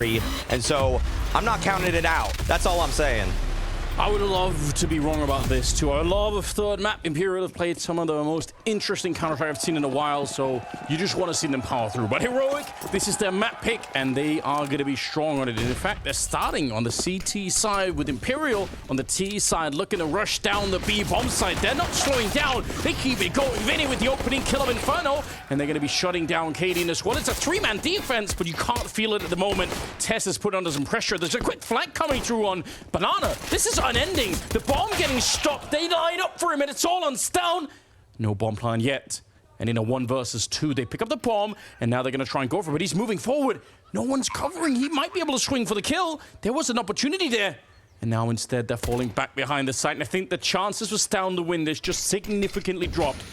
And so I'm not counting it out. That's all I'm saying. I would love to be wrong about this too. I love third map. Imperial have played some of the most interesting Counter-Strike I've seen in a while, so you just want to see them power through. But Heroic, this is their map pick, and they are going to be strong on it. And in fact, they're starting on the CT side with Imperial on the T side, looking to rush down the B bomb side. They're not slowing down. They keep it going. Vinny with the opening kill of Inferno, and they're going to be shutting down Cadian as well. It's a three-man defense, but you can't feel it at the moment. Tess is put under some pressure. There's a quick flank coming through on Banana. This is unending. The bomb getting stopped. They line up for him, and it's all on Stone. No bomb plan yet. And in a 1 versus 2, they pick up the bomb, and now they're going to try and go for it. But he's moving forward. No one's covering. He might be able to swing for the kill. There was an opportunity there. And now instead, they're falling back behind the site. And I think the chances for Stone to win this just significantly dropped.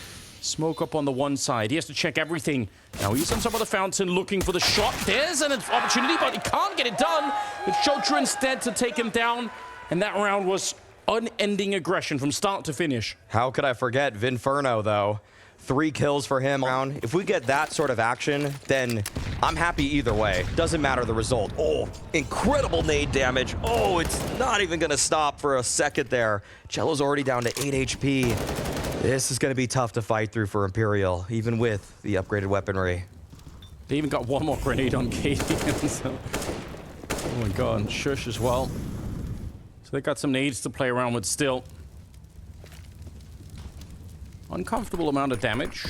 Smoke up on the one side. He has to check everything. Now he's on top of the fountain looking for the shot. There's an opportunity, but he can't get it done. It's Shotra instead to take him down. And that round was unending aggression from start to finish. How could I forget Vinferno, though? 3 kills for him. If we get that sort of action, then I'm happy either way. Doesn't matter the result. Oh, incredible nade damage. Oh, it's not even going to stop for a second there. Cello's already down to 8 HP. This is going to be tough to fight through for Imperial, even with the upgraded weaponry. They even got one more grenade on Cadian. So. Oh my god, and Shush as well. So they got some nades to play around with still. Uncomfortable amount of damage.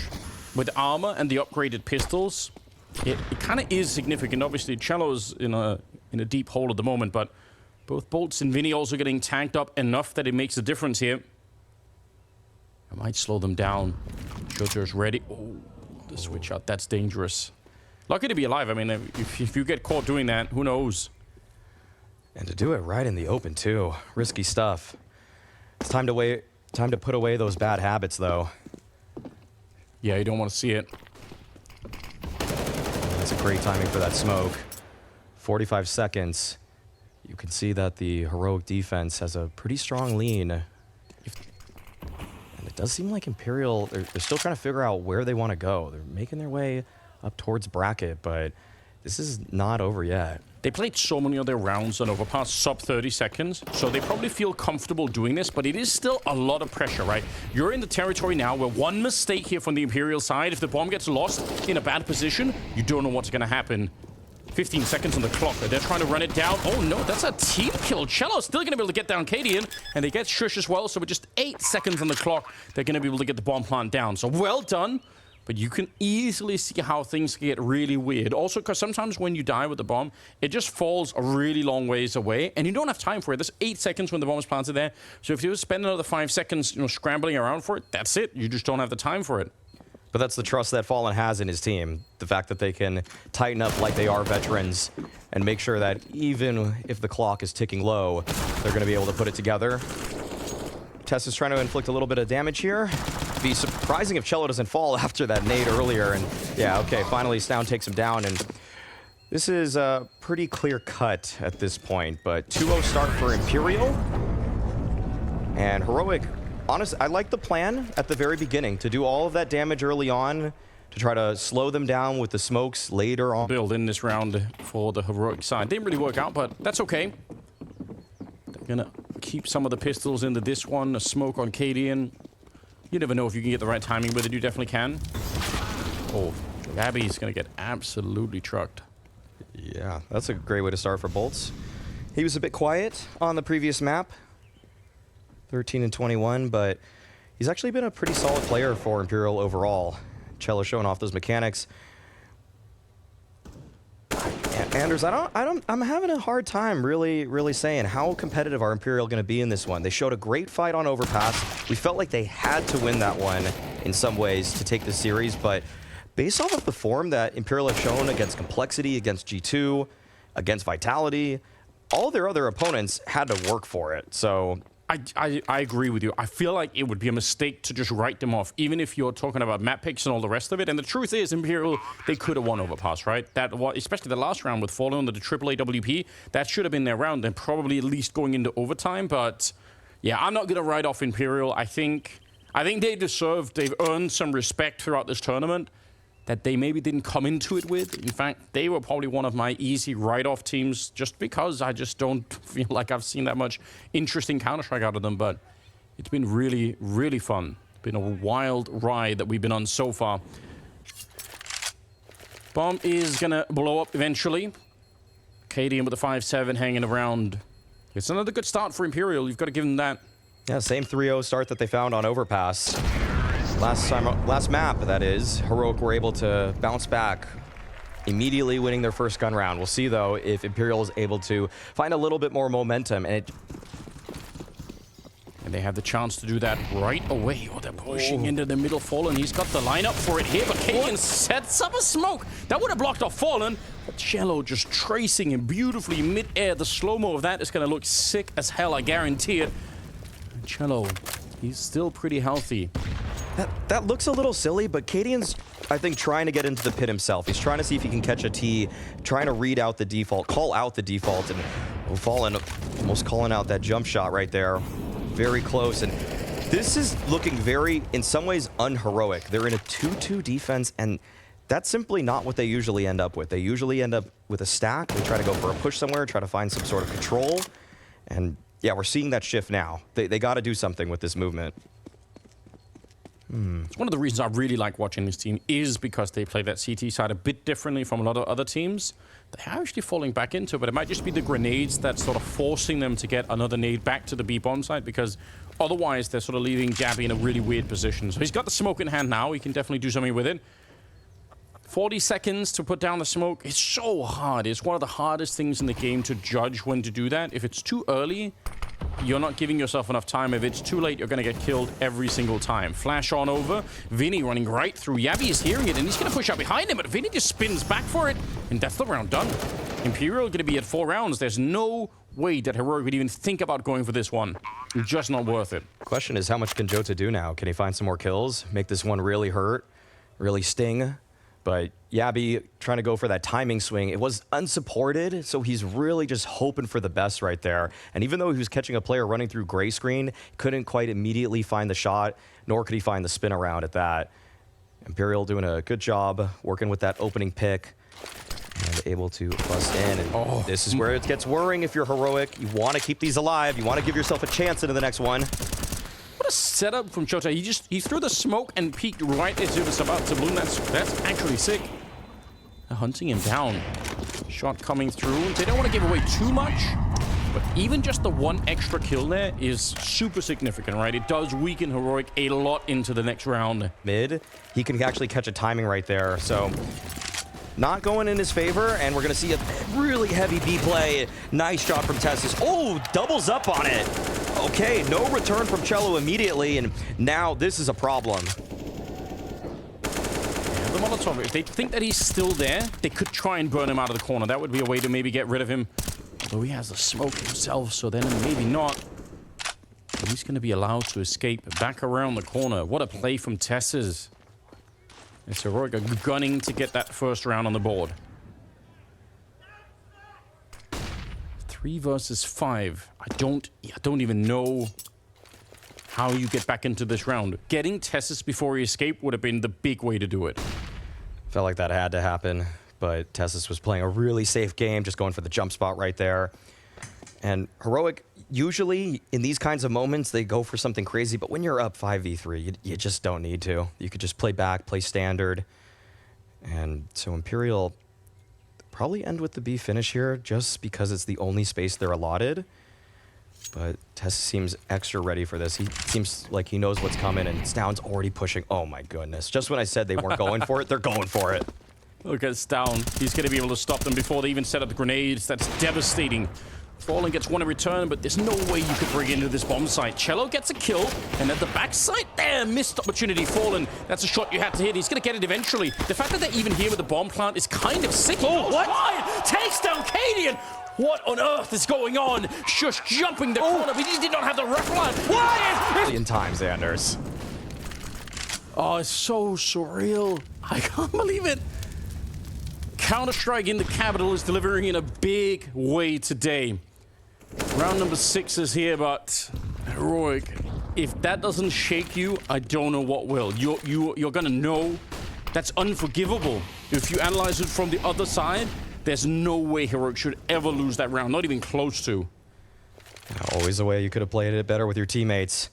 With armor and the upgraded pistols, it kind of is significant. Obviously, Cello's in a deep hole at the moment, but both Boltz and Vinny also getting tanked up enough that it makes a difference here. I might slow them down. Shotra's ready. Oh, the switch out. That's dangerous. Lucky to be alive. I mean, if you get caught doing that, who knows? And to do it right in the open, too. Risky stuff. It's time to put away those bad habits, though. Yeah, you don't want to see it. That's a great timing for that smoke. 45 seconds. You can see that the Heroic defense has a pretty strong lean. And it does seem like Imperial, they're still trying to figure out where they want to go. They're making their way up towards bracket, but this is not over yet. They played so many of their rounds on Overpass sub 30 seconds, so they probably feel comfortable doing this, but it is still a lot of pressure, right? You're in the territory now where one mistake here from the Imperial side, if the bomb gets lost in a bad position, you don't know what's going to happen. 15 seconds on the clock. They're trying to run it down. Oh no, that's a team kill. Cello's still going to be able to get down Cadian, and they get Shush as well, so with just 8 seconds on the clock, they're going to be able to get the bomb plant down. So well done. But you can easily see how things get really weird. Also, because sometimes when you die with the bomb, it just falls a really long ways away, and you don't have time for it. There's 8 seconds when the bomb is planted there. So if you spend another 5 seconds, scrambling around for it, that's it. You just don't have the time for it. But that's the trust that Fallen has in his team. The fact that they can tighten up like they are veterans and make sure that even if the clock is ticking low, they're going to be able to put it together. Tess is trying to inflict a little bit of damage here. It'd be surprising if Cello doesn't fall after that nade earlier. And yeah, okay, finally Stound takes him down. And this is a pretty clear cut at this point. But 2-0 start for Imperial. And Heroic, honestly, I like the plan at the very beginning to do all of that damage early on to try to slow them down with the smokes later on. Build in this round for the Heroic side. Didn't really work out, but that's okay. They're gonna keep some of the pistols into this one. A smoke on Cadian. You never know if you can get the right timing with it. You definitely can. Oh, Abby's gonna get absolutely trucked. Yeah, that's a great way to start for Boltz. He was a bit quiet on the previous map. 13 and 21, but he's actually been a pretty solid player for Imperial overall. Cello showing off those mechanics. Anders, I'm having a hard time really saying how competitive are Imperial going to be in this one. They showed a great fight on Overpass. We felt like they had to win that one in some ways to take the series, but based off of the form that Imperial have shown against Complexity, against G2, against Vitality, all their other opponents had to work for it. So I agree with you. I feel like it would be a mistake to just write them off, even if you're talking about map picks and all the rest of it. And the truth is, Imperial, they could have won Overpass, right? Especially the last round with Fallen under the AAA WP, that should have been their round and probably at least going into overtime. But yeah, I'm not going to write off Imperial. I think they deserve, they've earned some respect throughout this tournament. that they maybe didn't come into it with. In fact, they were probably one of my easy write-off teams just because I just don't feel like I've seen that much interesting Counter-Strike out of them. But it's been really, really fun. It's been a wild ride that we've been on so far. Bomb is going to blow up eventually. Cadian with the 5-7 hanging around. It's another good start for Imperial. You've got to give them that. Yeah, same 3-0 start that they found on Overpass. Last map, that is. Heroic were able to bounce back, immediately winning their first gun round. We'll see, though, if Imperial is able to find a little bit more momentum. And they have the chance to do that right away. Oh, they're pushing into the middle Fallen. He's got the lineup for it here, but Cadian sets up a smoke. That would have blocked off Fallen. But Cello just tracing him beautifully mid-air. The slow-mo of that is going to look sick as hell, I guarantee it. And Cello, he's still pretty healthy. That looks a little silly, but Cadian's, I think, trying to get into the pit himself. He's trying to see if he can catch a T, trying to read out the default, call out the default, and Fallen almost calling out that jump shot right there. Very close, and this is looking very, in some ways, unheroic. They're in a 2-2 defense, and that's simply not what they usually end up with. They usually end up with a stack. They try to go for a push somewhere, try to find some sort of control, and yeah, we're seeing that shift now. They got to do something with this movement. It's one of the reasons I really like watching this team is because they play that CT side a bit differently from a lot of other teams. They're actually falling back into it, but it might just be the grenades that's sort of forcing them to get another nade back to the B bomb side, because otherwise they're sort of leaving Jabby in a really weird position. So he's got the smoke in hand now. He can definitely do something with it. 40 seconds to put down the smoke. It's so hard. It's one of the hardest things in the game to judge when to do that. If it's too early, you're not giving yourself enough time. If it's too late, you're going to get killed every single time. Flash on over. Vinny running right through. Yabby is hearing it, and he's going to push out behind him, but Vinny just spins back for it, and that's the round done. Imperial going to be at 4 rounds. There's no way that Heroic would even think about going for this one. Just not worth it. Question is, how much can Jota do now? Can he find some more kills? Make this one really hurt? Really sting? But Yabby trying to go for that timing swing. It was unsupported, so he's really just hoping for the best right there. And even though he was catching a player running through gray screen, couldn't quite immediately find the shot, nor could he find the spin around at that. Imperial doing a good job working with that opening pick and able to bust in. And this is where it gets worrying if you're Heroic. You want to keep these alive. You want to give yourself a chance into the next one. What a setup from Jota. He threw the smoke and peeked right as it was about to bloom. That's actually sick. They're hunting him down. Shot coming through. They don't want to give away too much, but even just the one extra kill there is super significant, right? It does weaken Heroic a lot into the next round. Mid, he can actually catch a timing right there. So not going in his favor, and we're going to see a really heavy B play. Nice shot from Tessus. Oh, doubles up on it. Okay, no return from Cello immediately, and now this is a problem. The Molotov, if they think that he's still there, they could try and burn him out of the corner. That would be a way to maybe get rid of him. Although he has the smoke himself, so then maybe not. But he's going to be allowed to escape back around the corner. What a play from Tessus. It's Heroic gunning to get that first round on the board. 3 versus 5. I don't even know how you get back into this round. Getting Tessus before he escaped would have been the big way to do it. Felt like that had to happen, but Tessus was playing a really safe game, just going for the jump spot right there. And Heroic, usually in these kinds of moments, they go for something crazy, but when you're up 5v3, you just don't need to. You could just play back, play standard. And so Imperial probably end with the B finish here, just because it's the only space they're allotted. But Tessus seems extra ready for this. He seems like he knows what's coming, and Stound's already pushing. Oh my goodness. Just when I said they weren't going for it, they're going for it. Look at Stound. He's going to be able to stop them before they even set up the grenades. That's devastating. Fallen gets one in return, but there's no way you could bring into this bomb site. Cello gets a kill, and at the backside there, missed opportunity. Fallen, that's a shot you had to hit. He's going to get it eventually. The fact that they're even here with the bomb plant is kind of sick. Oh, what? Wide, takes down Cadian. What on earth is going on? Just jumping the corner, but he did not have the ref line. What? Million times, Anders. Oh, it's so surreal. I can't believe it. Counter-Strike in the capital is delivering in a big way today. Round number 6 is here, but Heroic, if that doesn't shake you, I don't know what will. You're gonna know That's unforgivable. If you analyze it from the other side, there's no way Heroic should ever lose that round, not even close to. Always a way you could have played it better with your teammates.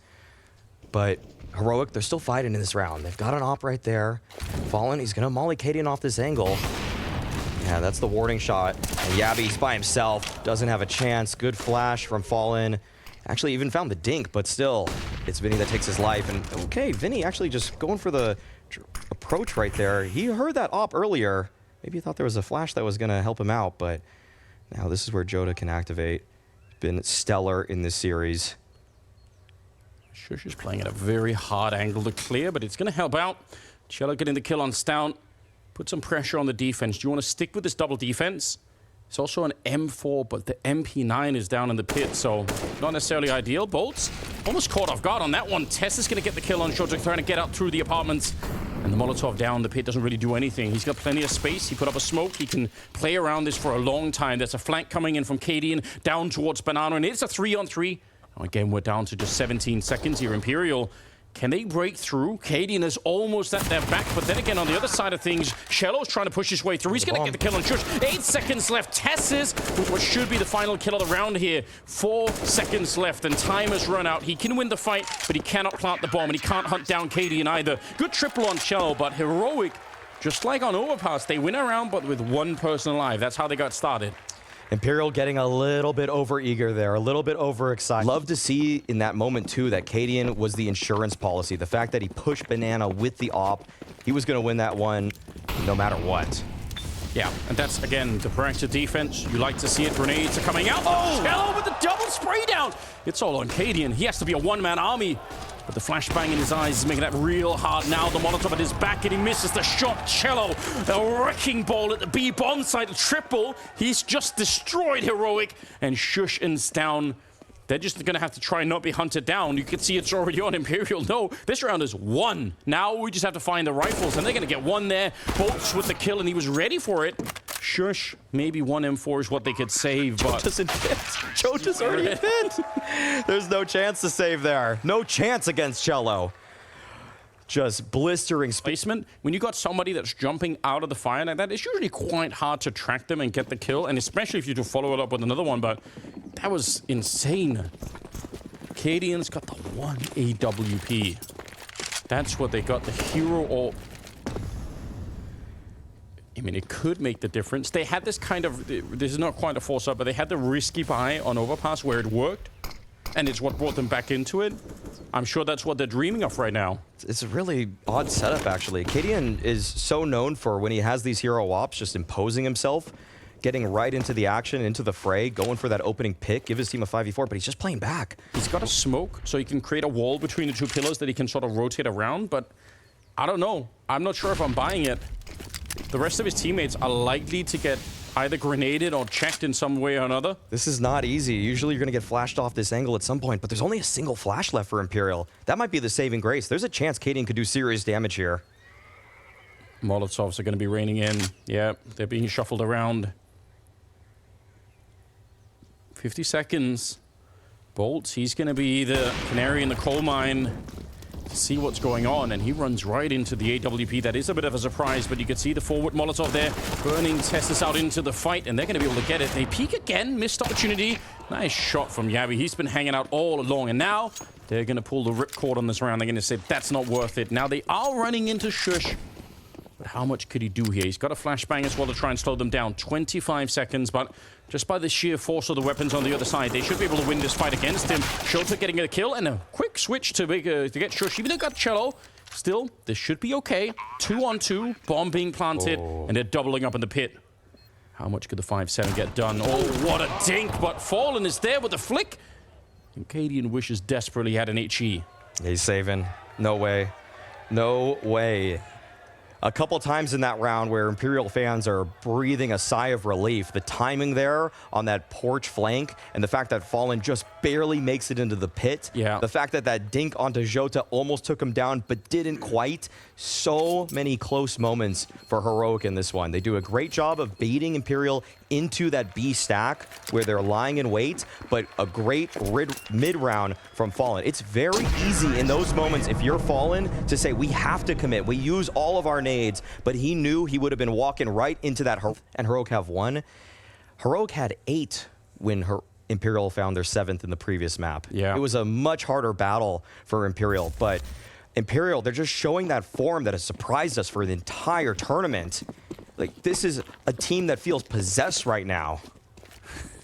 But Heroic, they're still fighting in this round. They've got an op right there. Fallen, he's going to molly Cadian off this angle. Yeah, that's the warding shot. And Yabby's by himself. Doesn't have a chance. Good flash from Fallen. Actually even found the dink, but still, it's Vinny that takes his life. And okay, Vinny actually just going for the approach right there. He heard that op earlier. Maybe he thought there was a flash that was going to help him out, but now this is where Jota can activate. Been stellar in this series. Sjuush is playing at a very hard angle to clear, but it's going to help out. Cello getting the kill on Stout. Put some pressure on the defense. Do you want to stick with this double defense? It's also an M4, but the MP9 is down in the pit, so not necessarily ideal. Bolts almost caught off guard on that one. Tess is going to get the kill on Jota, trying to get out through the apartments. And the Molotov down the pit doesn't really do anything. He's got plenty of space. He put up a smoke. He can play around this for a long time. There's a flank coming in from Cadian down towards Banana, and it's a 3-on-3. Again, we're down to just 17 seconds here. Imperial, can they break through? Cadian is almost at their back, but then again, on the other side of things, Cello's trying to push his way through. He's going to get the kill on Sjuush. 8 seconds left. Tesses with what should be the final kill of the round here. 4 seconds left, and time has run out. He can win the fight, but he cannot plant the bomb, and he can't hunt down Cadian either. Good triple on Cello, but Heroic, just like on Overpass, they win a round, but with one person alive. That's how they got started. Imperial getting a little bit over-eager there, a little bit overexcited. Love to see in that moment, too, that Cadian was the insurance policy. The fact that he pushed Banana with the op, he was going to win that one no matter what. Yeah, and that's, again, the proactive defense. You like to see it. Grenades are coming out. Oh! Cello with the double spray down. It's all on Cadian. He has to be a one-man army. But the flashbang in his eyes is making that real hard now. The Molotov at his back, and he misses the shot. Cello, a wrecking ball at the B bomb site. A triple. He's just destroyed Heroic. And Sjuush and Down. They're just going to have to try and not be hunted down. You can see it's already on Imperial. No, this round is won. Now we just have to find the rifles, and they're going to get one there. Bolts with the kill, and he was ready for it. Sjuush, maybe one M4 is what they could save, but... Jota's in pit. Jota's already in pit. There's no chance to save there. No chance against Cello. Just blistering placement. When you got somebody that's jumping out of the fire like that, it's usually quite hard to track them and get the kill, and especially if you do follow it up with another one, but that was insane. Cadian's got the one AWP. That's what they got, the hero or... I mean, it could make the difference. They had this kind of, this is not quite a force up, but they had the risky buy on Overpass where it worked, and it's what brought them back into it. I'm sure that's what they're dreaming of right now. It's a really odd setup, actually. Cadian is so known for, when he has these hero ops, just imposing himself, getting right into the action, into the fray, going for that opening pick, give his team a 5v4, but he's just playing back. He's got a smoke, so he can create a wall between the two pillars that he can sort of rotate around, but I don't know. I'm not sure if I'm buying it. The rest of his teammates are likely to get either grenaded or checked in some way or another. This is not easy. Usually you're going to get flashed off this angle at some point, but there's only a single flash left for Imperial. That might be the saving grace. There's a chance Cadian could do serious damage here. Molotovs are going to be raining in. Yeah, they're being shuffled around. 50 seconds. Bolts, he's going to be the canary in the coal mine. See what's going on, and he runs right into the AWP. That is a bit of a surprise, but you can see the forward Molotov there burning Testis out into the fight, and they're going to be able to get it. They peek again, missed opportunity. Nice shot from Yabby. He's been hanging out all along, and now they're going to pull the ripcord on this round. They're going to say that's not worth it. Now they are running into Sjuush, but how much could he do here? He's got a flashbang as well to try and slow them down. 25 seconds, but just by the sheer force of the weapons on the other side, they should be able to win this fight against him. Shota getting a kill, and a quick switch to get Sjuush. Even though got Cello, still, this should be okay. 2-on-2, bomb being planted, and they're doubling up in the pit. How much could the 5-7 get done? Oh, what a dink, but Fallen is there with the flick. And Cadian wishes desperately he had an HE. He's saving. No way. No way. A couple times in that round where Imperial fans are breathing a sigh of relief. The timing there on that porch flank, and the fact that Fallen just barely makes it into the pit. Yeah. The fact that that dink onto Jota almost took him down, but didn't quite. So many close moments for Heroic in this one. They do a great job of baiting Imperial into that B stack where they're lying in wait, but a great mid-round from Fallen. It's very easy in those moments, if you're Fallen, to say, we have to commit. We use all of our nades, but he knew he would have been walking right into that, and Heroic have won. Heroic had 8 when Imperial found their 7th in the previous map. Yeah. It was a much harder battle for Imperial, but Imperial, they're just showing that form that has surprised us for the entire tournament. Like, this is a team that feels possessed right now.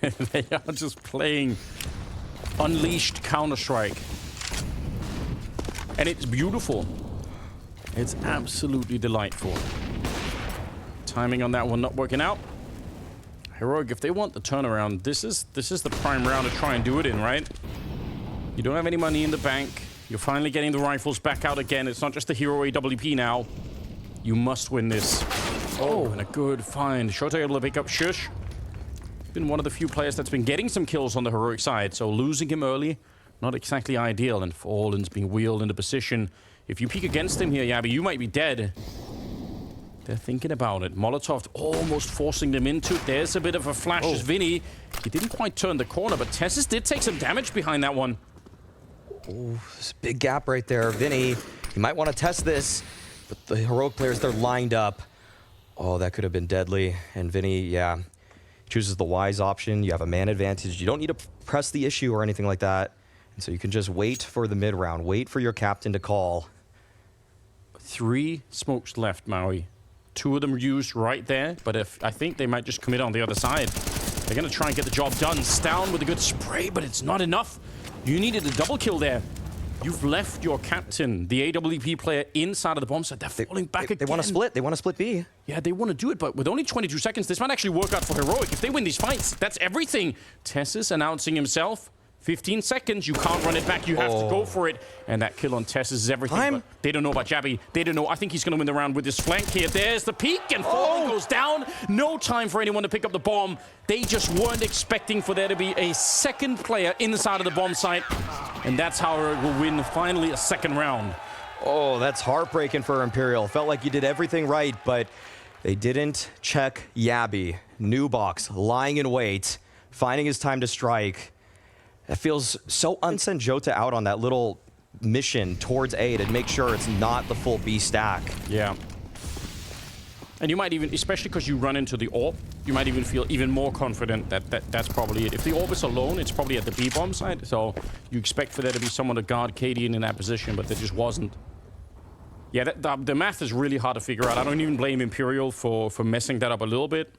They are just playing unleashed Counter-Strike. And it's beautiful. It's absolutely delightful. Timing on that one not working out. Heroic, if they want the turnaround, this is the prime round to try and do it in, right? You don't have any money in the bank. You're finally getting the rifles back out again. It's not just the hero AWP now. You must win this. Oh, and a good find. Shota able to pick up Shush. Been one of the few players that's been getting some kills on the Heroic side, so losing him early, not exactly ideal. And Fallen's being wheeled into position. If you peek against him here, Yabby, you might be dead. They're thinking about it. Molotov almost forcing them into it. There's a bit of a flash as Vinny. He didn't quite turn the corner, but Tessus did take some damage behind that one. Oh, there's a big gap right there. Vinny, you might want to test this, but the Heroic players, they're lined up. Oh, that could have been deadly. And Vinny, yeah, chooses the wise option. You have a man advantage. You don't need to press the issue or anything like that. And so you can just wait for the mid-round. Wait for your captain to call. 3 smokes left, Maui. 2 of them used right there, but I think they might just commit on the other side. They're going to try and get the job done. Stown with a good spray, but it's not enough. You needed a double kill there. You've left your captain, the AWP player, inside of the bomb site. They're falling back again. They want to split. They want to split B. Yeah, they want to do it, but with only 22 seconds, this might actually work out for Heroic. If they win these fights, that's everything. Tessus announcing himself. 15 seconds, you can't run it back. You have to go for it. And that kill on Tessus is everything. But they don't know about Jabby. They don't know. I think he's going to win the round with his flank here. There's the peak, and Fallen goes down. No time for anyone to pick up the bomb. They just weren't expecting for there to be a second player inside of the bomb site. And that's how it will win, finally, a second round. Oh, that's heartbreaking for Imperial. Felt like you did everything right, but they didn't check Yabby. New box, lying in wait, finding his time to strike. It feels so unsend Jota out on that little mission towards A to make sure it's not the full B stack. Yeah. And you might even, especially because you run into the AWP, you might even feel even more confident that that's probably it. If the AWP is alone, it's probably at the B bomb side. So you expect for there to be someone to guard Cadian in that position, but there just wasn't. Yeah, the math is really hard to figure out. I don't even blame Imperial for messing that up a little bit.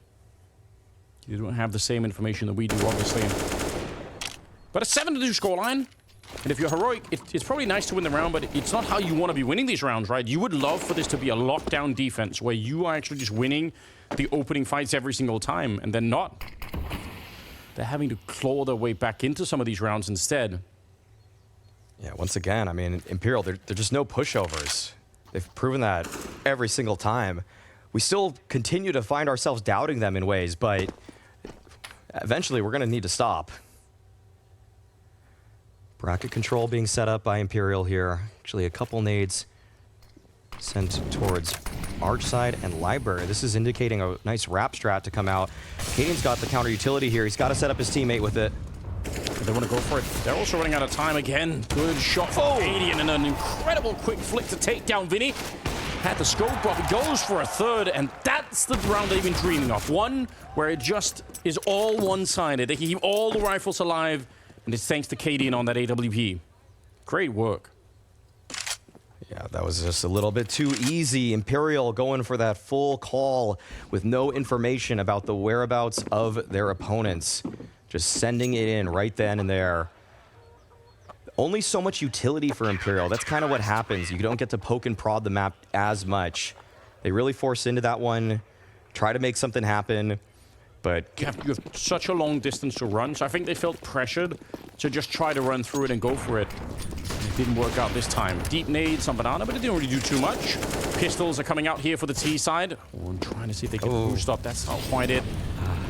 You don't have the same information that we do, obviously. But a 7-2 scoreline. And if you're Heroic, it's probably nice to win the round, but it's not how you want to be winning these rounds, right? You would love for this to be a lockdown defense where you are actually just winning the opening fights every single time, and they're not. They're having to claw their way back into some of these rounds instead. Yeah, once again, I mean, Imperial, they're just no pushovers. They've proven that every single time. We still continue to find ourselves doubting them in ways, but eventually we're going to need to stop. Bracket control being set up by Imperial here. Actually, a couple nades sent towards Arch side and Library. This is indicating a nice wrap strat to come out. Cadian's got the counter utility here. He's got to set up his teammate with it. They want to go for it. They're also running out of time again. Good shot from Cadian and an incredible quick flick to take down Vinny. Had the scope up. He goes for a third, and that's the round they've been dreaming of. One where it just is all one-sided. They can keep all the rifles alive. And it's thanks to Cadian on that AWP. Great work. Yeah, that was just a little bit too easy. Imperial going for that full call with no information about the whereabouts of their opponents. Just sending it in right then and there. Only so much utility for Imperial. That's kind of what happens. You don't get to poke and prod the map as much. They really force into that one, try to make something happen. But you have such a long distance to run, so I think they felt pressured to just try to run through it and go for it. And it didn't work out this time. Deep nades on Banana, but it didn't really do too much. Pistols are coming out here for the T side. Oh, I'm trying to see if they can boost up. That's not quite it.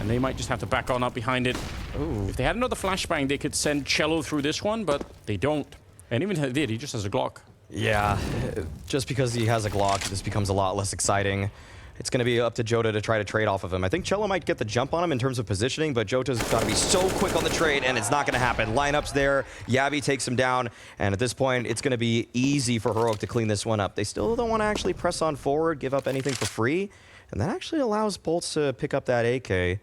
And they might just have to back on up behind it. If they had another flashbang, they could send Cello through this one, but they don't. And even if they did, he just has a Glock. Yeah, just because he has a Glock, this becomes a lot less exciting. it's going to be up to Jota to try to trade off of him. I think Cello might get the jump on him in terms of positioning, but Jota's got to be so quick on the trade, and it's not going to happen. Lineup's there. Yabby takes him down, and at this point, it's going to be easy for Heroic to clean this one up. They still don't want to actually press on forward, give up anything for free, and that actually allows Bolts to pick up that AK.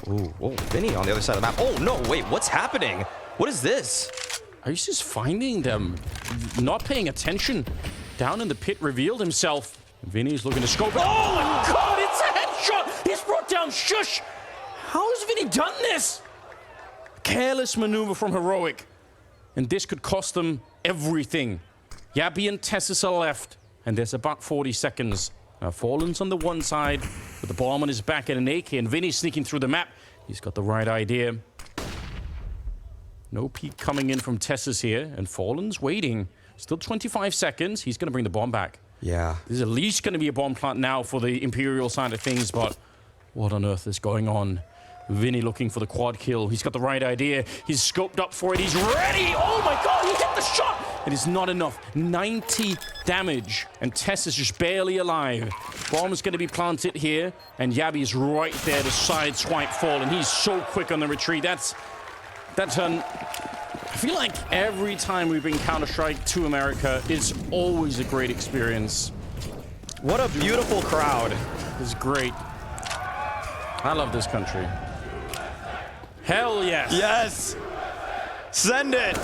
Ooh, oh, Vinny on the other side of the map. Oh, no, wait, what's happening? What is this? He's just finding them, not paying attention. Down in the pit, revealed himself. Vinny's looking to scope. Oh my God, it's a headshot! He's brought down Sjuush! How has Vinny done this? Careless maneuver from Heroic. And this could cost them everything. Yabby and Tessus are left, and there's about 40 seconds. Now, Fallen's on the one side, with the bomb on his back and an AK, and Vinny's sneaking through the map. He's got the right idea. No peek coming in from Tessus here, and Fallen's waiting. Still 25 seconds. He's going to bring the bomb back. Yeah. There's at least going to be a bomb plant now for the Imperial side of things, but what on earth is going on? Vinny looking for the quad kill. He's got the right idea. He's scoped up for it. He's ready. Oh my God, he hit the shot. It is not enough. 90 damage, and Tess is just barely alive. Bomb's going to be planted here, and Yabby's right there to sideswipe Fallen. He's so quick on the retreat. That's I feel like every time we bring Counter-Strike to America, it's always a great experience. What a beautiful crowd. It's great. I love this country. Hell yes. Yes. Send it.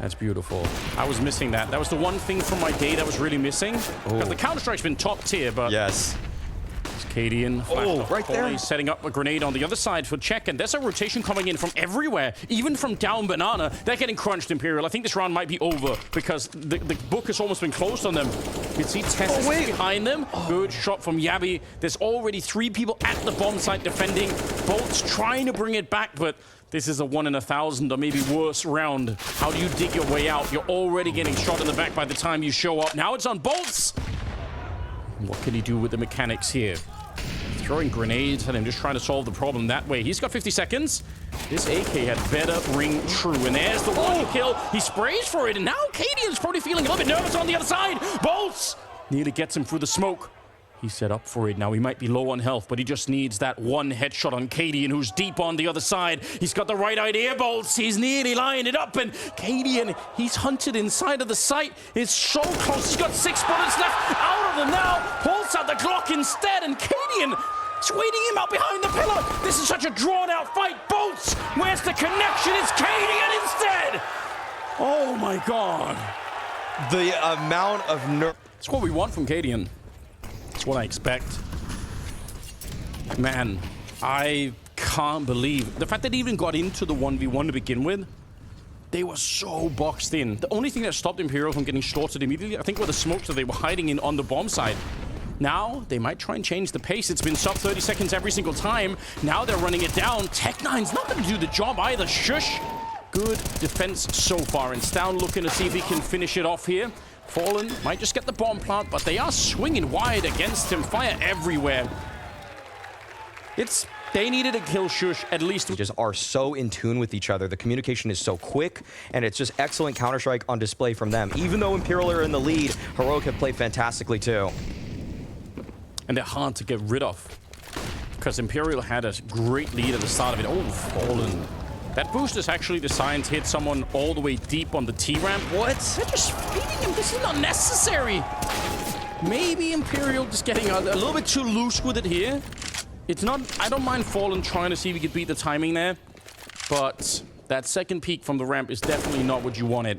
That's beautiful. I was missing that. That was the one thing from my day that was really missing. The Counter-Strike's been top tier, but... Yes. Cadian, right there. He's setting up a grenade on the other side for check, and there's a rotation coming in from everywhere, even from down Banana. They're getting crunched, Imperial. I think this round might be over because the book has almost been closed on them. You can see Tess behind them. Good shot from Yabby. There's already 3 people at the bomb site defending. Bolts trying to bring it back, but this is a 1 in 1,000 or maybe worse round. How do you dig your way out? You're already getting shot in the back by the time you show up. Now it's on Bolts. What can he do with the mechanics here? Throwing grenades at him, just trying to solve the problem that way. He's got 50 seconds. This AK had better ring true. And there's the one kill. He sprays for it, and now Cadian's probably feeling a little bit nervous on the other side. Bolts nearly gets him through the smoke. He's set up for it now. He might be low on health, but he just needs that one headshot on Cadian, who's deep on the other side. He's got the right idea, Bolts. He's nearly lining it up, and Cadian, he's hunted inside of the site. It's so close. He's got 6 bullets left. Out of them now. Pulls out the Glock instead, and Cadian is waiting him out behind the pillar. This is such a drawn-out fight. Bolts, where's the connection? It's Cadian instead. Oh, my God. The amount of nerve. It's what we want from Cadian. That's what I expect. Man, I can't believe the fact that they even got into the 1v1 to begin with. They were so boxed in. The only thing that stopped Imperial from getting slaughtered immediately, I think, were the smokes that they were hiding in on the bomb side. Now, they might try and change the pace. It's been sub 30 seconds every single time. Now they're running it down. Tech9's not going to do the job either. Sjuush. Good defense so far. And Stown looking to see if he can finish it off here. Fallen might just get the bomb plant, but they are swinging wide against him. Fire everywhere. They needed to kill Sjuush at least. They just are so in tune with each other. The communication is so quick, and it's just excellent Counter-Strike on display from them. Even though Imperial are in the lead, Heroic have played fantastically too. And they're hard to get rid of, because Imperial had a great lead at the start of it. Oh, Fallen. That boost is actually designed to hit someone all the way deep on the T-ramp. What? They're just feeding him. This is not necessary. Maybe Imperial just getting a little bit too loose with it here. It's not... I don't mind Fallen trying to see if he could beat the timing there. But that second peak from the ramp is definitely not what you wanted.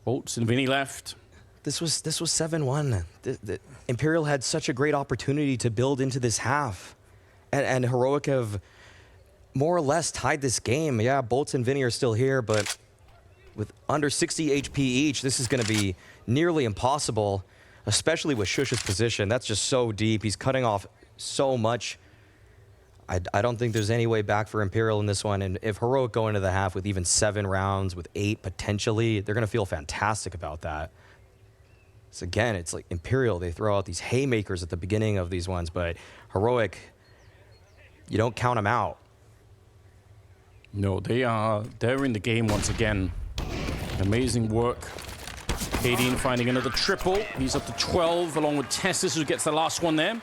Bolts and Vinny left. This was 7-1. The Imperial had such a great opportunity to build into this half. And Heroic have more or less tied this game. Yeah, Bolts and Vinny are still here, but with under 60 HP each, this is going to be nearly impossible, especially with Sjuush's position. That's just so deep. He's cutting off so much. I don't think there's any way back for Imperial in this one. And if Heroic go into the half with even 7 rounds, with 8 potentially, they're going to feel fantastic about that. So again, it's like Imperial, they throw out these haymakers at the beginning of these ones, but Heroic, you don't count them out. No, they're in the game once again. Amazing work. Cadian finding another triple. He's up to 12 along with Testis, who gets the last one there.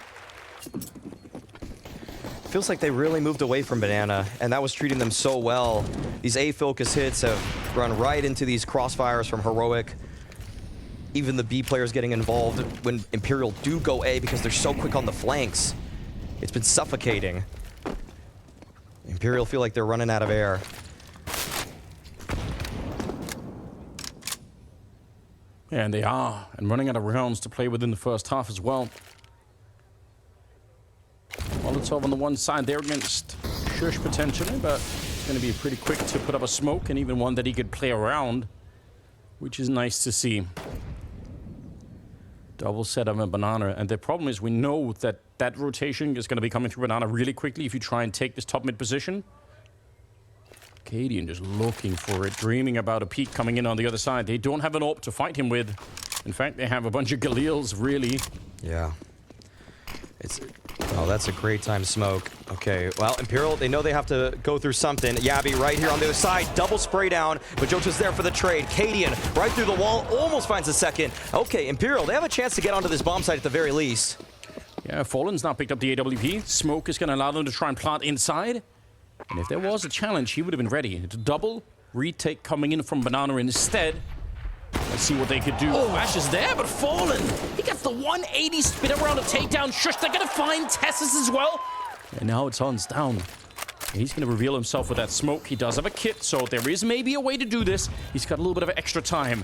Feels like they really moved away from Banana, and that was treating them so well. These A-focus hits have run right into these crossfires from Heroic. Even the B players getting involved when Imperial do go A because they're so quick on the flanks. It's been suffocating. Imperial feel like they're running out of air. Yeah, and they are, and running out of rounds to play within the first half as well. Molotov on the one side there against Shush potentially, but it's going to be pretty quick to put up a smoke, and even one that he could play around, which is nice to see. Double setup and Banana, and the problem is we know that that rotation is going to be coming through Banana really quickly if you try and take this top mid position. Cadian just looking for it, dreaming about a peek coming in on the other side. They don't have an AWP to fight him with. In fact, they have a bunch of Galils, really. Yeah. Oh, that's a great time smoke. Okay, well, Imperial, they know they have to go through something. Yabby right here on the other side, double spray down, but Jota's there for the trade. Cadian right through the wall, almost finds a second. Okay, Imperial, they have a chance to get onto this bomb site at the very least. Yeah, Fallen's now picked up the AWP. Smoke is going to allow them to try and plant inside. And if there was a challenge, he would have been ready. It's a double retake coming in from Banana instead. Let's see what they could do. Oh, Ash is there, but Fallen. He gets the 180 spin around a takedown. Shush, they're going to find Tessus as well. And now it's Hans down. He's going to reveal himself with that smoke. He does have a kit, so there is maybe a way to do this. He's got a little bit of extra time.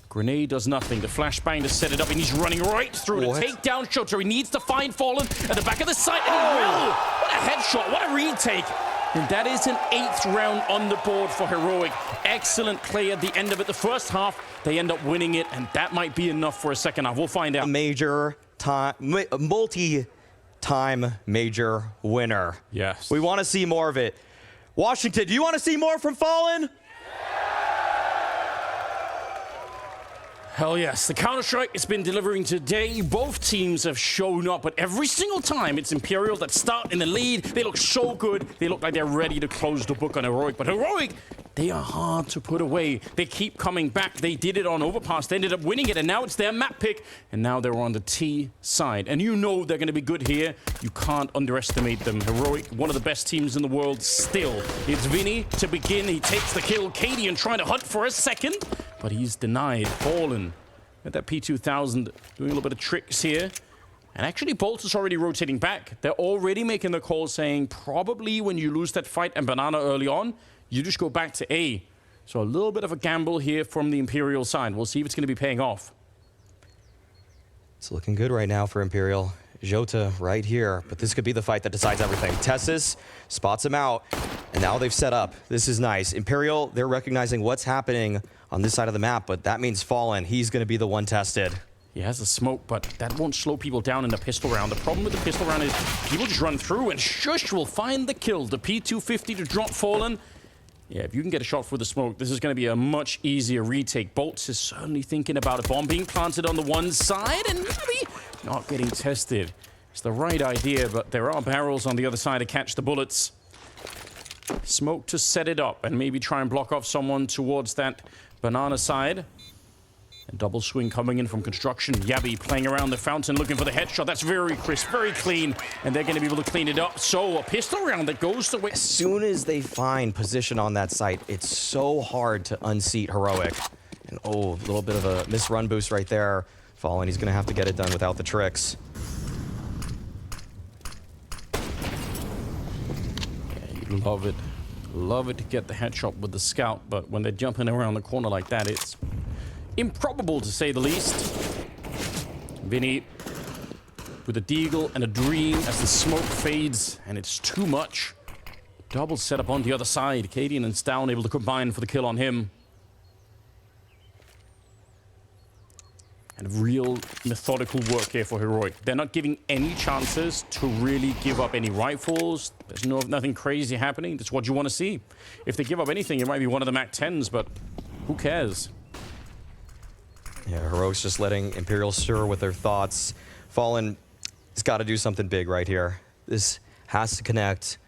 Grenade does nothing. The flashbang to set it up, and he's running right through the takedown shot. So he needs to find Fallen at the back of the site, and he will. What a headshot. What a retake. And that is an 8th round on the board for Heroic. Excellent play at the end of it. The first half, they end up winning it, and that might be enough for a second half. We'll find out. Multi-time major winner. Yes. We want to see more of it. Washington, do you want to see more from Fallen? Hell yes. The Counter-Strike has been delivering today. Both teams have shown up, but every single time it's Imperial that start in the lead. They look so good. They look like they're ready to close the book on Heroic. But Heroic, they are hard to put away. They keep coming back. They did it on Overpass. They ended up winning it, and now it's their map pick. And now they're on the T side. And you know they're going to be good here. You can't underestimate them. Heroic, one of the best teams in the world still. It's Vinny to begin. He takes the kill. Cadian trying to hunt for a second, but he's denied. Fallen at that P2000 doing a little bit of tricks here. And actually, Bolt is already rotating back. They're already making the call saying probably when you lose that fight and Banana early on, you just go back to A. So a little bit of a gamble here from the Imperial side. We'll see if it's going to be paying off. It's looking good right now for Imperial. Jota right here, but this could be the fight that decides everything. Tessus spots him out, and now they've set up. This is nice. Imperial, they're recognizing what's happening on this side of the map, but that means Fallen. He's going to be the one tested. He has a smoke, but that won't slow people down in the pistol round. The problem with the pistol round is people just run through, and Shush will find the kill. The P250 to drop Fallen. Yeah, if you can get a shot for the smoke, this is going to be a much easier retake. Bolts is certainly thinking about a bomb being planted on the one side and maybe not getting tested. It's the right idea, but there are barrels on the other side to catch the bullets. Smoke to set it up and maybe try and block off someone towards that Banana side. And double swing coming in from construction. Yabby playing around the fountain looking for the headshot. That's very crisp, very clean. And they're going to be able to clean it up. So a pistol round that goes to... As soon as they find position on that site, it's so hard to unseat Heroic. And oh, a little bit of a misrun boost right there. Fallen, he's going to have to get it done without the tricks. Yeah, you love it. Love it to get the headshot with the scout. But when they're jumping around the corner like that, it's improbable to say the least. Vinny with a deagle and a dream as the smoke fades, and it's too much. Double setup on the other side. Cadian and Stown able to combine for the kill on him. And real methodical work here for Heroic. They're not giving any chances to really give up any rifles. There's nothing crazy happening. That's what you want to see. If they give up anything, it might be one of the MAC-10s, but who cares? Yeah, Heroic's just letting Imperial stir with their thoughts. Fallen has got to do something big right here. This has to connect.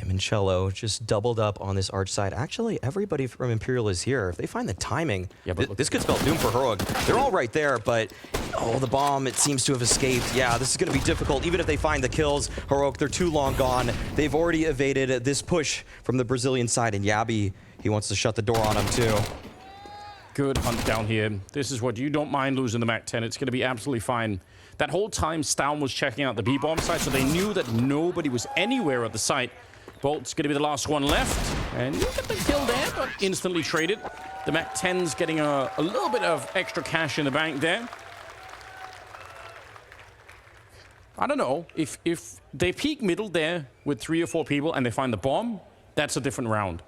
Limoncello just doubled up on this arch side. Actually, everybody from Imperial is here. If they find the timing, Yeah, but this could spell doom for Heroic. They're all right there, but oh, the bomb, it seems to have escaped. Yeah, this is going to be difficult. Even if they find the kills, Heroic, they're too long gone. They've already evaded this push from the Brazilian side, and Yabi, he wants to shut the door on him too. Good hunt down here. This is what you don't mind losing the MAC-10. It's going to be absolutely fine. That whole time, Stown was checking out the B-bomb site, so they knew that nobody was anywhere at the site. Bolt's going to be the last one left, and you get the kill there, but instantly traded. The MAC-10's getting a little bit of extra cash in the bank there. I don't know. If they peek middle there with 3 or 4 people and they find the bomb, that's a different round.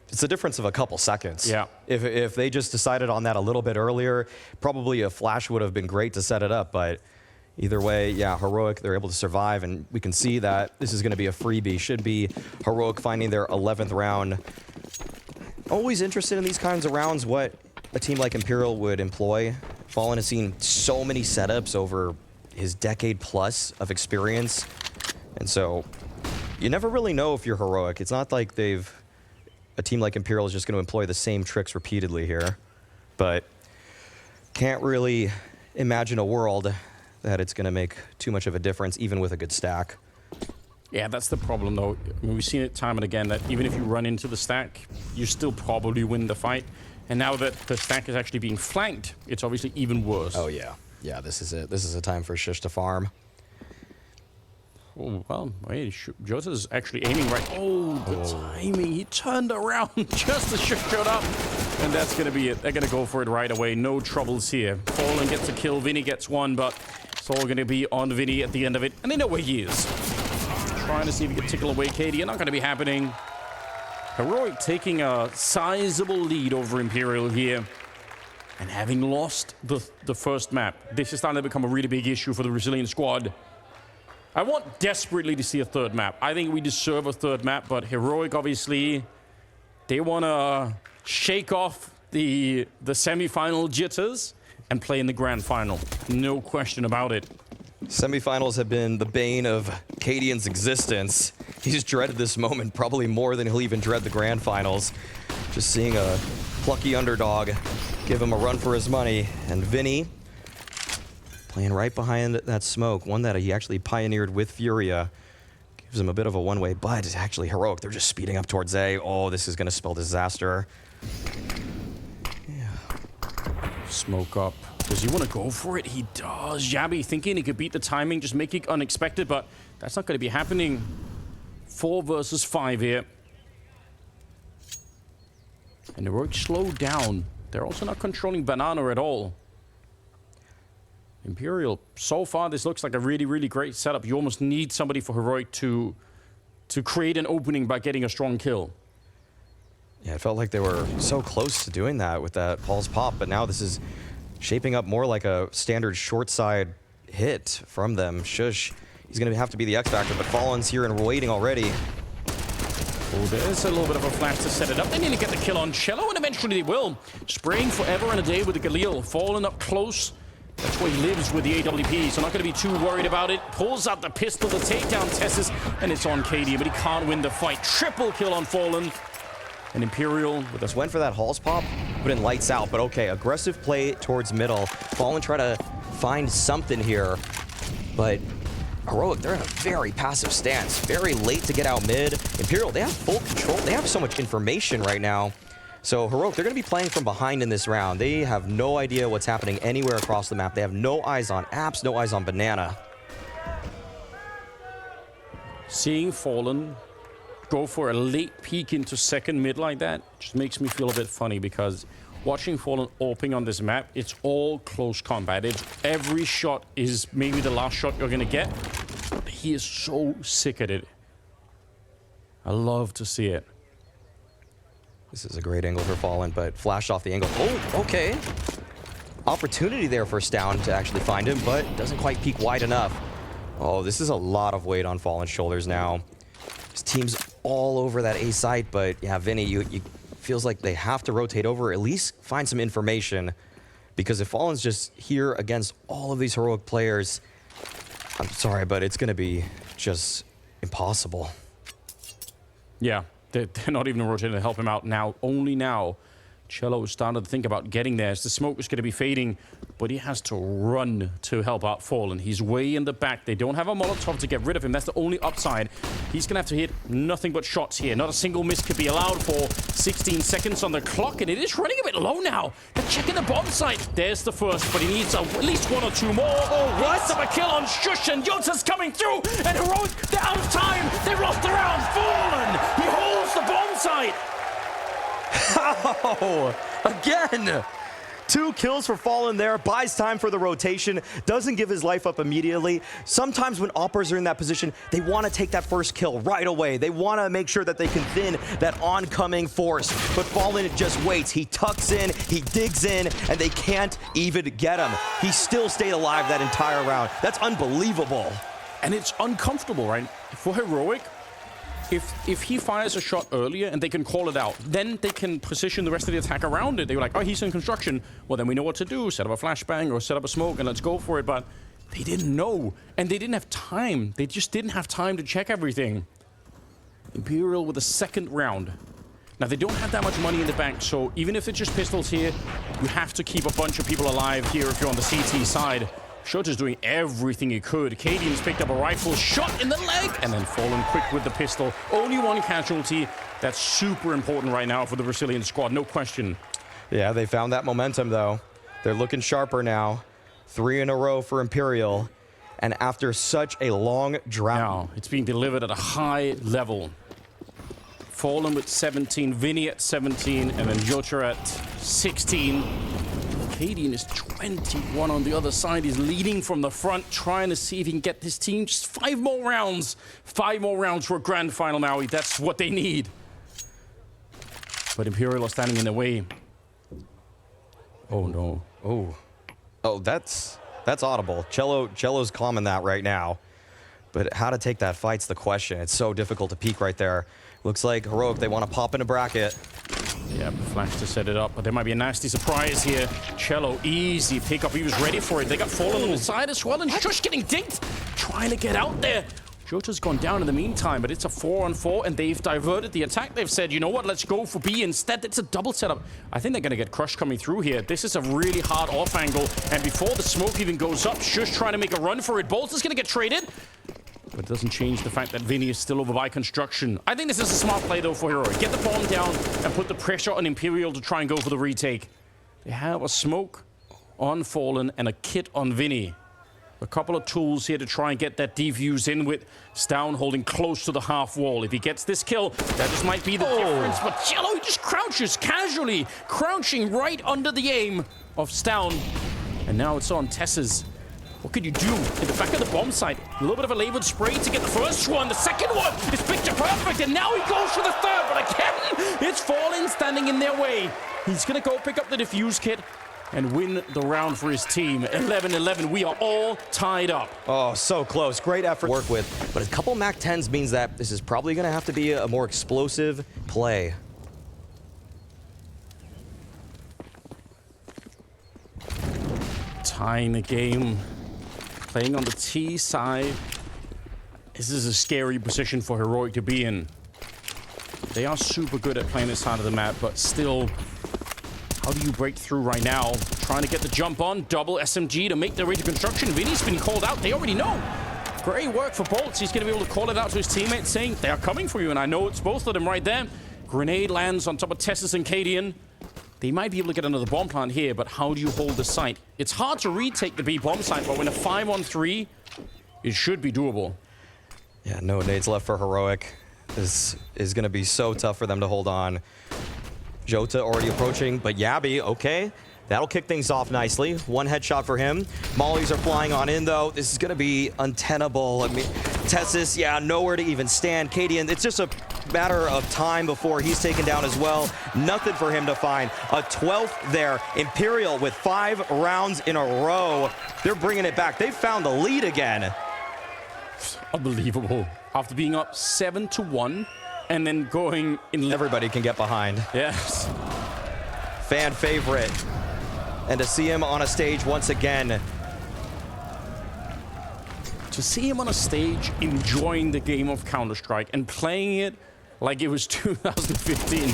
It's a difference of a couple seconds. Yeah. If they just decided on that a little bit earlier, probably a flash would have been great to set it up, but either way, yeah, Heroic, they're able to survive, and we can see that this is going to be a freebie. Should be Heroic finding their 11th round. Always interested in these kinds of rounds, what a team like Imperial would employ. Fallen has seen so many setups over his decade plus of experience, and so you never really know if you're Heroic. It's not like a team like Imperial is just going to employ the same tricks repeatedly here, but can't really imagine a world that it's going to make too much of a difference, even with a good stack. Yeah, that's the problem, though. I mean, we've seen it time and again that even if you run into the stack, you still probably win the fight. And now that the stack is actually being flanked, it's obviously even worse. Oh, yeah. Yeah, this is it. This is a time for Shish to farm. Oh, well, wait, Jota's actually aiming right. Oh, the timing. He turned around just as Shish showed up. And that's going to be it. They're going to go for it right away. No troubles here. Fallen gets a kill. Vinny gets one, but it's all going to be on Vinny at the end of it. And they know where he is. Trying to see if he can tickle away KD. Not going to be happening. Heroic taking a sizable lead over Imperial here. And having lost the first map, this is starting to become a really big issue for the Brazilian squad. I want desperately to see a third map. I think we deserve a third map, but Heroic, obviously, they want to shake off the semi-final jitters and play in the grand final. No question about it. Semifinals have been the bane of Cadian's existence. He's dreaded this moment probably more than he'll even dread the grand finals. Just seeing a plucky underdog give him a run for his money. And Vinny playing right behind that smoke, one that he actually pioneered with Furia. Gives him a bit of a one-way, but it's actually Heroic. They're just speeding up towards A. Oh, this is going to spell disaster. Yeah. Smoke up. Does he want to go for it? He does. Yabi thinking he could beat the timing, just make it unexpected, but that's not going to be happening. 4 versus 5 here. And Heroic slowed down. They're also not controlling Banana at all. Imperial, so far this looks like a really, really great setup. You almost need somebody for Heroic to create an opening by getting a strong kill. Yeah, it felt like they were so close to doing that with that Paul's pop, but now this is shaping up more like a standard short side hit from them. Shush, he's going to have to be the X Factor, but Fallen's here and waiting already. Oh, there's a little bit of a flash to set it up. They need to get the kill on Cello, and eventually they will. Spraying forever and a day with the Galil. Fallen up close. That's where he lives with the AWP, so not going to be too worried about it. Pulls out the pistol, the takedown Tessus, and it's on KD, but he can't win the fight. Triple kill on Fallen. And Imperial with us. Went for that Halls pop, but in lights out. But okay, aggressive play towards middle. Fallen try to find something here, but Heroic, they're in a very passive stance. Very late to get out mid. Imperial, they have full control. They have so much information right now. So Heroic, they're going to be playing from behind in this round. They have no idea what's happening anywhere across the map. They have no eyes on Apps, no eyes on Banana. Seeing Fallen go for a late peek into second mid like that just makes me feel a bit funny, because watching Fallen opening on this map, it's all close combat. Every shot is maybe the last shot you're going to get. He is so sick at it. I love to see it. This is a great angle for Fallen, but flashed off the angle. Oh, okay. Opportunity there for Stown to actually find him, but doesn't quite peek wide enough. Oh, this is a lot of weight on Fallen's shoulders now. His team's all over that A site, but yeah, Vinny, you feels like they have to rotate over, at least find some information, because if Fallen's just here against all of these Heroic players, I'm sorry, but it's going to be just impossible. Yeah, they're not even rotating to help him out now. Only now, Cello is starting to think about getting there as the smoke is going to be fading, but he has to run to help out Fallen. He's way in the back. They don't have a Molotov to get rid of him. That's the only upside. He's going to have to hit nothing but shots here. Not a single miss could be allowed for 16 seconds on the clock, and it is running a bit low now. They're checking the bomb site. There's the first, but he needs at least 1 or 2 more. Oh, what? Of a kill on Shush, and Yota's coming through, and Heroic, they're out of time. They've lost the round. Fallen, he holds the bomb site. Oh, again. 2 kills for Fallen there, buys time for the rotation, doesn't give his life up immediately. Sometimes when Oppers are in that position, they want to take that first kill right away. They want to make sure that they can thin that oncoming force. But Fallen just waits. He tucks in, he digs in, and they can't even get him. He still stayed alive that entire round. That's unbelievable. And it's uncomfortable, right? For Heroic, if he fires a shot earlier and they can call it out, then they can position the rest of the attack around it. They were like, oh, he's in construction. Well, then we know what to do. Set up a flashbang or set up a smoke and let's go for it. But they didn't know. And they didn't have time. They just didn't have time to check everything. Imperial with a second round. Now, they don't have that much money in the bank, so even if it's just pistols here, you have to keep a bunch of people alive here if you're on the CT side. Shota's doing everything he could. Cadian's picked up a rifle, shot in the leg, and then Fallen quick with the pistol. Only 1 casualty. That's super important right now for the Brazilian squad, no question. Yeah, they found that momentum, though. They're looking sharper now. 3 in a row for Imperial. And after such a long drought... Now, it's being delivered at a high level. Fallen with 17, Vinny at 17, and then Jota at 16. Cadian is 21 on the other side. He's leading from the front, trying to see if he can get this team just 5 more rounds. 5 more rounds for a grand final, Maui. That's what they need. But Imperial are standing in the way. Oh, no. Oh, that's audible. Cello's calming that right now. But how to take that fight's the question. It's so difficult to peek right there. Looks like Heroic, they want to pop in a bracket. Yeah, flash to set it up, but there might be a nasty surprise here. Cello, easy pickup. He was ready for it. They got Fallen on the side as well, and Shush getting dinked. Trying to get out there. Jota's gone down in the meantime, but it's a 4-on-4, and they've diverted the attack. They've said, you know what, let's go for B instead. It's a double setup. I think they're going to get Crush coming through here. This is a really hard off angle, and before the smoke even goes up, Shush trying to make a run for it. Bolt is going to get traded. But it doesn't change the fact that Vinny is still over by construction. I think this is a smart play, though, for Heroic. Get the bomb down and put the pressure on Imperial to try and go for the retake. They have a smoke on Fallen and a kit on Vinny. A couple of tools here to try and get that defuse in with Stown holding close to the half wall. If he gets this kill, that just might be the difference. But Cello, he just crouches casually, crouching right under the aim of Stown. And now it's on Tess's. What could you do in the back of the bomb site? A little bit of a labored spray to get the first one. The second one is picture perfect, and now he goes for the third. But again, it's Fallen standing in their way. He's going to go pick up the defuse kit and win the round for his team. 11-11, we are all tied up. Oh, so close. Great effort to work with. But a couple MAC-10s means that this is probably going to have to be a more explosive play. Tying the game. Playing on the T side. This is a scary position for Heroic to be in. They are super good at playing this side of the map, but still, how do you break through right now? Trying to get the jump on, double SMG to make their way to construction. Vinny's been called out, they already know. Great work for Bolts. He's going to be able to call it out to his teammates, saying, they are coming for you, and I know it's both of them right there. Grenade lands on top of Tessus and Cadian. They might be able to get another bomb plant here, but how do you hold the site? It's hard to retake the B bomb site, but when a 5-on-3, it should be doable. Yeah, no nades left for Heroic. This is going to be so tough for them to hold on. Jota already approaching, but Yabi, okay. That'll kick things off nicely. 1 headshot for him. Mollies are flying on in, though. This is going to be untenable. I mean, Tessus, yeah, nowhere to even stand. Cadian, it's just a matter of time before he's taken down as well. Nothing for him to find. A 12th there. Imperial with 5 rounds in a row. They're bringing it back. They found the lead again. Unbelievable. After being up 7-1 and then going in... Everybody can get behind. Yes. Fan favorite. And to see him on a stage once again. To see him on a stage enjoying the game of Counter-Strike and playing it like it was 2015.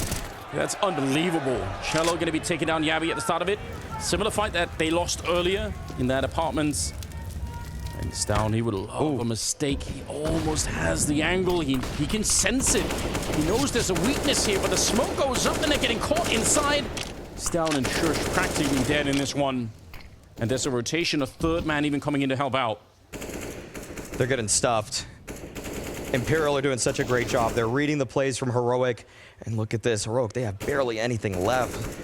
That's unbelievable. Cello going to be taking down Yabby at the start of it. Similar fight that they lost earlier in that apartments. And it's down. He would love a mistake. He almost has the angle. He can sense it. He knows there's a weakness here, but the smoke goes up and they're getting caught inside. It's down and Shush practically dead in this one. And there's a rotation, a third man even coming in to help out. They're getting stuffed. Imperial are doing such a great job. They're reading the plays from Heroic. And look at this. Heroic, they have barely anything left.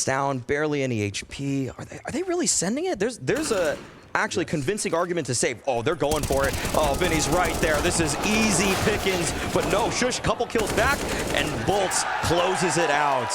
Down, barely any HP. Are they really sending it? There's a actually convincing argument to say, oh, they're going for it. Oh, Vinny's right there. This is easy pickings. But no, Shush, couple kills back, and Bolts closes it out.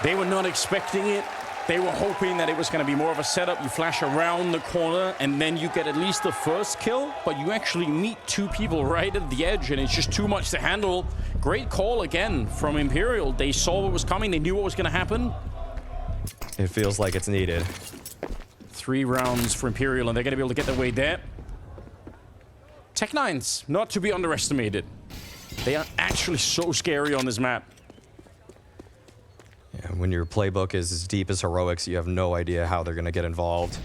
They were not expecting it. They were hoping that it was going to be more of a setup. You flash around the corner, and then you get at least the first kill, but you actually meet two people right at the edge, and it's just too much to handle. Great call again from Imperial. They saw what was coming. They knew what was going to happen. It feels like it's needed. 3 rounds for Imperial, and they're going to be able to get their way there. Tech9s, not to be underestimated. They are actually so scary on this map. Yeah, when your playbook is as deep as Heroic's, you have no idea how they're going to get involved.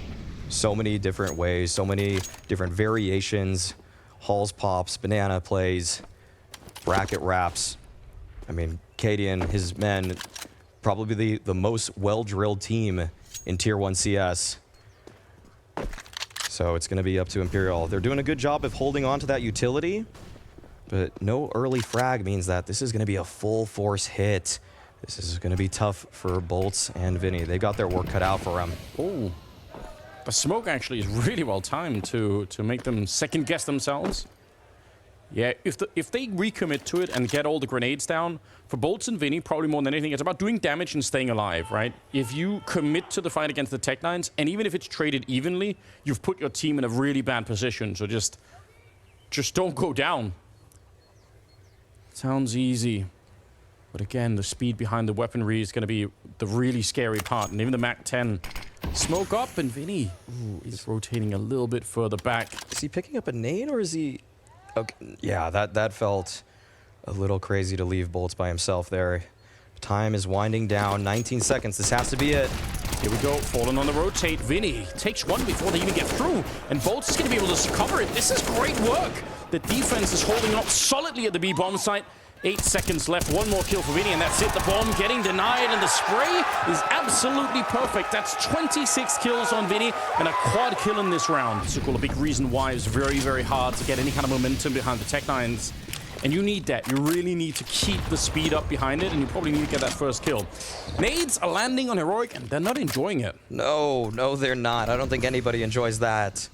So many different ways, so many different variations. Halls pops, banana plays, bracket wraps. I mean, Katie and his men, probably the most well-drilled team in Tier 1 CS. So it's going to be up to Imperial. They're doing a good job of holding on to that utility, but no early frag means that this is going to be a full force hit. This is going to be tough for Bolts and Vinny. They got their work cut out for them. Oh, the smoke actually is really well timed to make them second guess themselves. Yeah, if they recommit to it and get all the grenades down, for Bolts and Vinny, probably more than anything, it's about doing damage and staying alive, right? If you commit to the fight against the Tech9s, and even if it's traded evenly, you've put your team in a really bad position. So just don't go down. Sounds easy. But again, the speed behind the weaponry is going to be the really scary part. And even the MAC-10. Smoke up, and Vinny is rotating a little bit further back. Is he picking up a nade, or is he... Okay, yeah, that felt a little crazy to leave Bolts by himself there. Time is winding down. 19 seconds. This has to be it. Here we go. Fallen on the rotate. Vinny takes one before they even get through. And Bolts is going to be able to cover it. This is great work. The defense is holding up solidly at the B-bomb site. 8 seconds left. One more kill for Vinny, and that's it. The bomb getting denied, and the spray is absolutely perfect. That's 26 kills on Vinny, and a quad kill in this round. So cool. A big reason why it's very, very hard to get any kind of momentum behind the Tech9s. And you need that. You really need to keep the speed up behind it, and you probably need to get that first kill. Nades are landing on Heroic, and they're not enjoying it. No, they're not. I don't think anybody enjoys that.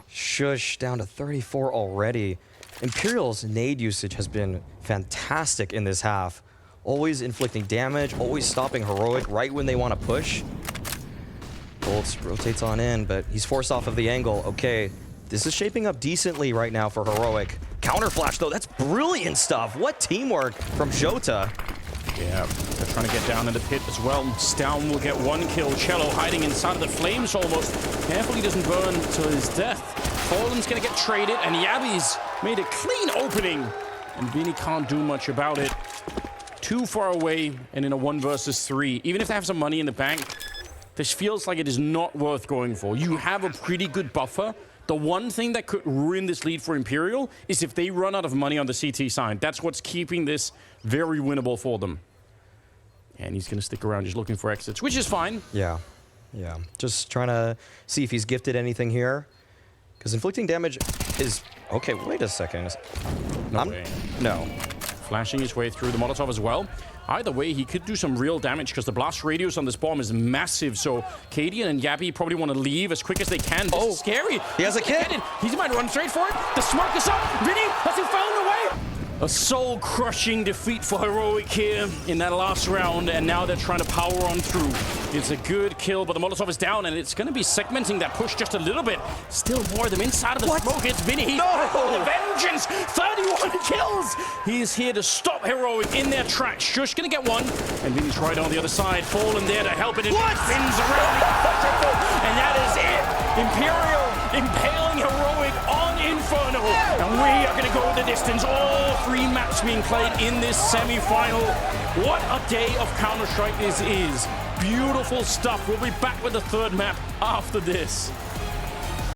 Shush, down to 34 already. Imperial's nade usage has been fantastic in this half. Always inflicting damage, always stopping Heroic right when they want to push. Bolts rotates on in, but he's forced off of the angle. Okay, this is shaping up decently right now for Heroic. Counter flash, though, that's brilliant stuff. What teamwork from Jota. Yeah, they're trying to get down in the pit as well. Stown will get one kill. Cello hiding inside of the flames almost. Careful he doesn't burn to his death. Fallen's gonna get traded, and Yabby's made a clean opening. And Vinny can't do much about it. Too far away, and in a 1 versus 3. Even if they have some money in the bank, this feels like it is not worth going for. You have a pretty good buffer. The one thing that could ruin this lead for Imperial is if they run out of money on the CT side. That's what's keeping this very winnable for them. And he's going to stick around just looking for exits, which is fine. Yeah. Just trying to see if he's gifted anything here. Because inflicting damage is... Okay, wait a second. No way. No. Flashing his way through the Molotov as well. Either way, he could do some real damage because the blast radius on this bomb is massive. So Cadian and Yabby probably want to leave as quick as they can. This is scary. He has a kid. He might run straight for it. The smoke is up. Vinny, has he found a way? A soul-crushing defeat for Heroic here in that last round, and now they're trying to power on through. It's a good kill, but the Molotov is down, and it's going to be segmenting that push just a little bit. Still more of them inside of the smoke. It's Vinny. He's back with a vengeance. 31 kills. He is here to stop Heroic in their tracks. Shush going to get one, and Vinny's right on the other side. Fallen there to help it. It spins around. And that is it. Imperial impaling Heroic on in Inferno, and we are going to go the distance. All 3 maps being played in this semi-final. What a day of Counter-Strike this is. Beautiful stuff. We'll be back with the 3rd map after this.